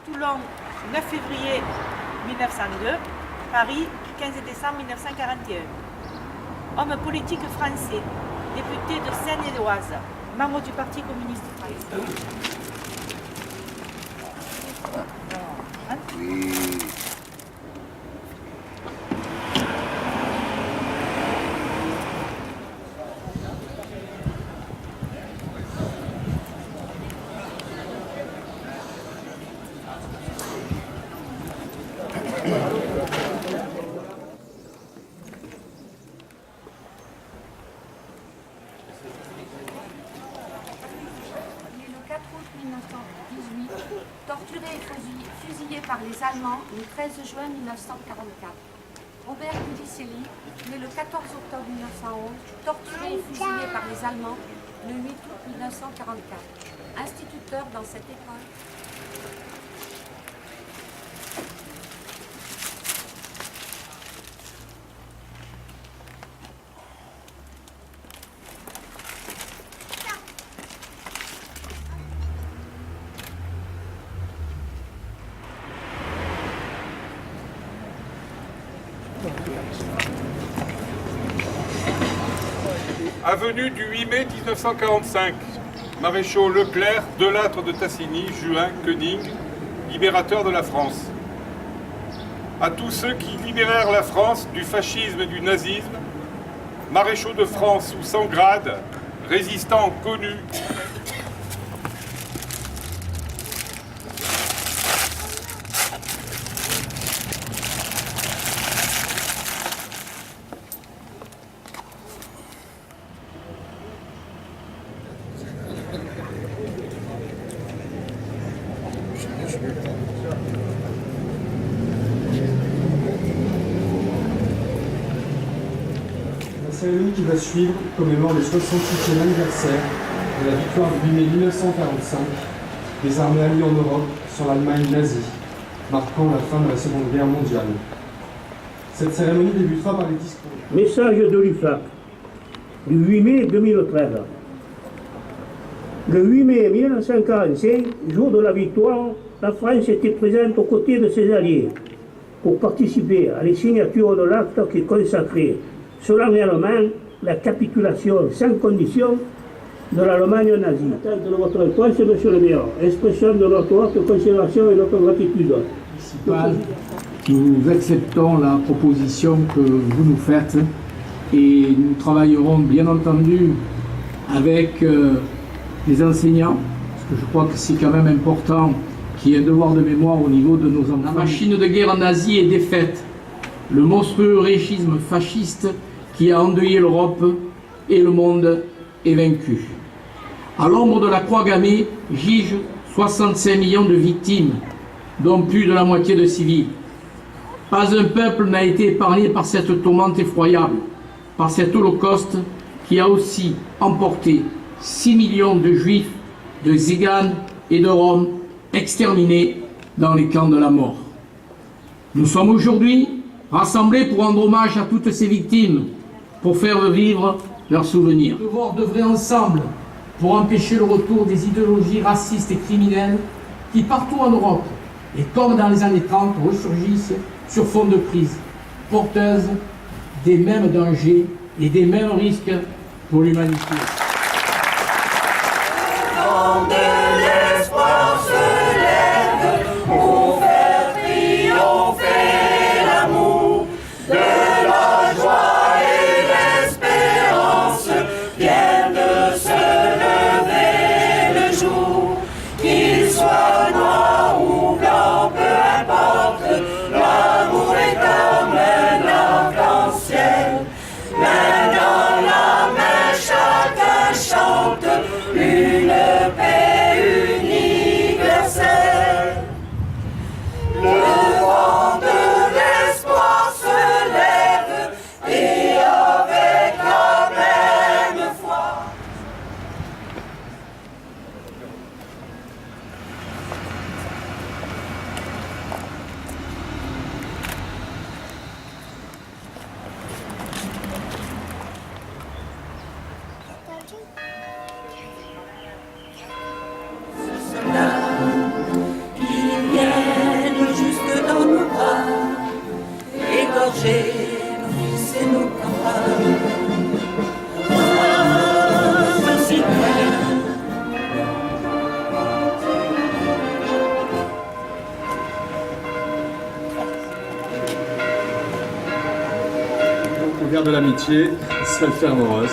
Toulon, 9 février 1902, Paris, 15 décembre 1941. Homme politique français, député de Seine-et-Oise, membre du Parti communiste français. Oui. Torturé et fusillé par les Allemands le 13 juin 1944. Robert Gudicelli, né le 14 octobre 1911, torturé et fusillé par les Allemands le 8 août 1944. Instituteur dans cette école. Avenue du 8 mai 1945, maréchaux Leclerc, Delattre de Tassigny, Juin, Koenig, libérateurs de la France. À tous ceux qui libérèrent la France du fascisme et du nazisme, maréchaux de France ou sans grade, résistants connus, La cérémonie qui va suivre commémore le 68e anniversaire de la victoire du 8 mai 1945 des armées alliées en Europe sur l'Allemagne nazie, marquant la fin de la Seconde Guerre mondiale. Cette cérémonie débutera par les discours. Message de l'UFAC du 8 mai 2013. Le 8 mai 1945, jour de la victoire, la France était présente aux côtés de ses alliés pour participer à la signature de l'acte qui consacrait solennellement la capitulation sans condition de l'Allemagne nazie. Attente de votre réponse, Monsieur le maire, expression de notre haute considération et notre gratitude. Nous acceptons la proposition que vous nous faites et nous travaillerons bien entendu avec les enseignants, parce que je crois que c'est quand même important qu'il y ait un devoir de mémoire au niveau de nos enfants. La machine de guerre nazie est défaite. Le monstrueux régime fasciste qui a endeuillé l'Europe et le monde est vaincu. À l'ombre de la croix gammée gigent 65 millions de victimes, dont plus de la moitié de civils. Pas un peuple n'a été épargné par cette tourmente effroyable, par cet holocauste qui a aussi emporté 6 millions de juifs, de tziganes et de roms exterminés dans les camps de la mort. Nous sommes aujourd'hui rassemblés pour rendre hommage à toutes ces victimes, pour faire vivre leurs souvenirs. Nous devons œuvrer ensemble pour empêcher le retour des idéologies racistes et criminelles qui, partout en Europe, et comme dans les années 30, ressurgissent sur fond de crise, porteuses des mêmes dangers et des mêmes risques pour l'humanité. Main dans la main, chacun guerre de l'amitié, Solfer Moros.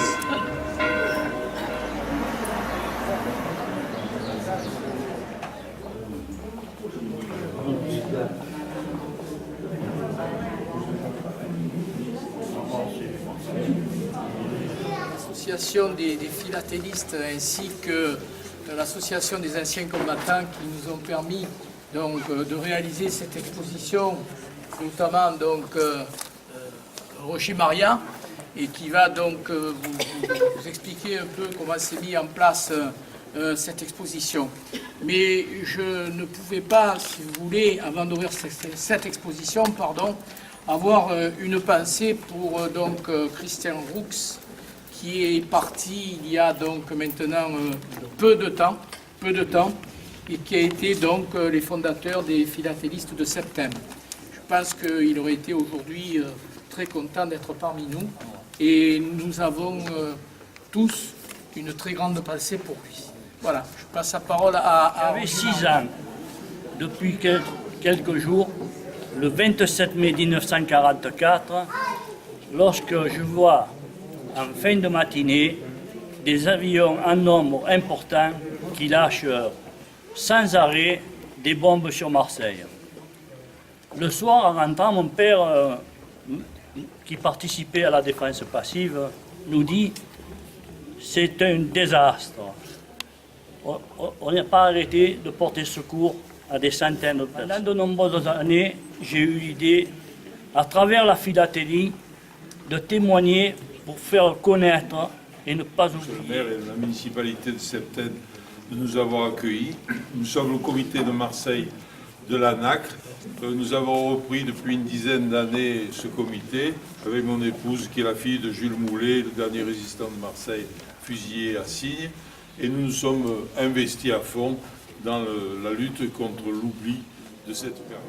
L'association des philatélistes ainsi que l'association des anciens combattants qui nous ont permis donc de réaliser cette exposition, notamment donc Roger Maria, et qui va donc vous expliquer un peu comment s'est mis en place cette exposition. Mais je ne pouvais pas, si vous voulez, avant d'ouvrir cette exposition, avoir une pensée pour donc Christian Roux, qui est parti il y a donc maintenant peu de temps, et qui a été donc les fondateurs des philatélistes de septembre. Je pense qu'il aurait été aujourd'hui très content d'être parmi nous, et nous avons tous une très grande pensée pour lui. Voilà, je passe la parole à... J'avais 6 ans, depuis quelques jours, le 27 mai 1944, lorsque je vois en fin de matinée des avions en nombre important qui lâchent sans arrêt des bombes sur Marseille. Le soir, en rentrant, mon père, qui participait à la défense passive, nous dit « c'est un désastre ». On n'a pas arrêté de porter secours à des centaines de personnes. Pendant de nombreuses années, j'ai eu l'idée, à travers la philatélie, de témoigner pour faire connaître et ne pas oublier. Le maire et la municipalité de Septembre de nous avoir accueillis. Nous sommes le comité de Marseille de la NACRE. Nous avons repris depuis une dizaine d'années ce comité avec mon épouse qui est la fille de Jules Moulet, le dernier résistant de Marseille fusillé à Signes. Et nous nous sommes investis à fond dans la lutte contre l'oubli de cette période.